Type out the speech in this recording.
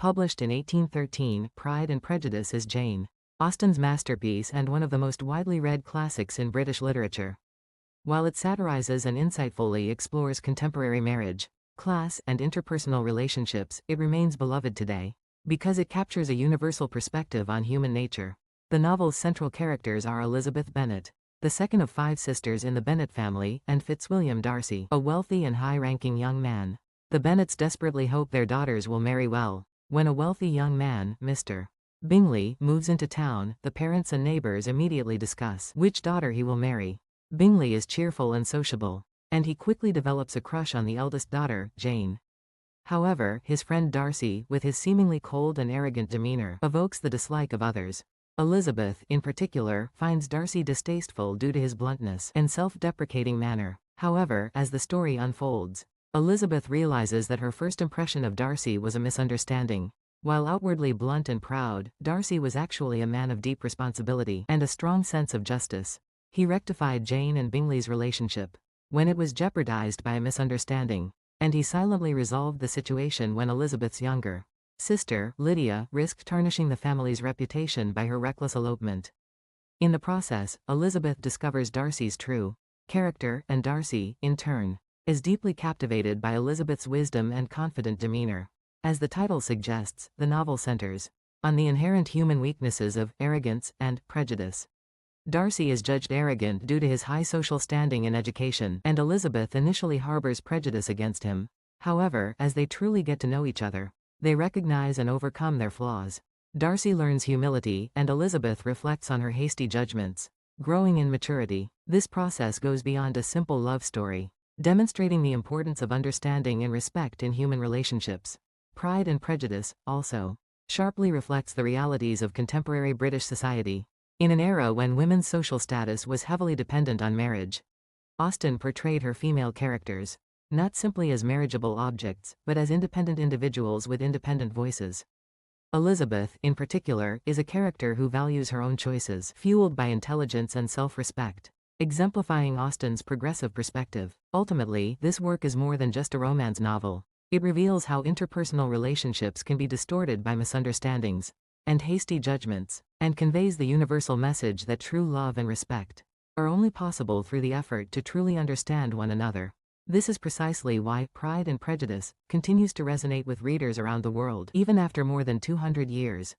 Published in 1813, Pride and Prejudice is Jane Austen's masterpiece and one of the most widely read classics in British literature. While it satirizes and insightfully explores contemporary marriage, class, and interpersonal relationships, it remains beloved today because it captures a universal perspective on human nature. The novel's central characters are Elizabeth Bennet, the second of 5 sisters in the Bennet family, and Fitzwilliam Darcy, a wealthy and high-ranking young man. The Bennets desperately hope their daughters will marry well. When a wealthy young man, Mr. Bingley, moves into town, the parents and neighbors immediately discuss which daughter he will marry. Bingley is cheerful and sociable, and he quickly develops a crush on the eldest daughter, Jane. However, his friend Darcy, with his seemingly cold and arrogant demeanor, evokes the dislike of others. Elizabeth, in particular, finds Darcy distasteful due to his bluntness and self-deprecating manner. However, as the story unfolds, Elizabeth realizes that her first impression of Darcy was a misunderstanding. While outwardly blunt and proud, Darcy was actually a man of deep responsibility and a strong sense of justice. He rectified Jane and Bingley's relationship when it was jeopardized by a misunderstanding, and he silently resolved the situation when Elizabeth's younger sister, Lydia, risked tarnishing the family's reputation by her reckless elopement. In the process, Elizabeth discovers Darcy's true character, and Darcy, in turn, is deeply captivated by Elizabeth's wisdom and confident demeanor. As the title suggests, the novel centers on the inherent human weaknesses of arrogance and prejudice. Darcy is judged arrogant due to his high social standing and education, and Elizabeth initially harbors prejudice against him. However, as they truly get to know each other, they recognize and overcome their flaws. Darcy learns humility, and Elizabeth reflects on her hasty judgments, growing in maturity. This process goes beyond a simple love story, demonstrating the importance of understanding and respect in human relationships. Pride and Prejudice, also, sharply reflects the realities of contemporary British society. In an era when women's social status was heavily dependent on marriage, Austen portrayed her female characters not simply as marriageable objects, but as independent individuals with independent voices. Elizabeth, in particular, is a character who values her own choices, fueled by intelligence and self-respect, exemplifying Austen's progressive perspective. Ultimately, this work is more than just a romance novel. It reveals how interpersonal relationships can be distorted by misunderstandings and hasty judgments, and conveys the universal message that true love and respect are only possible through the effort to truly understand one another. This is precisely why Pride and Prejudice continues to resonate with readers around the world, even after more than 200 years.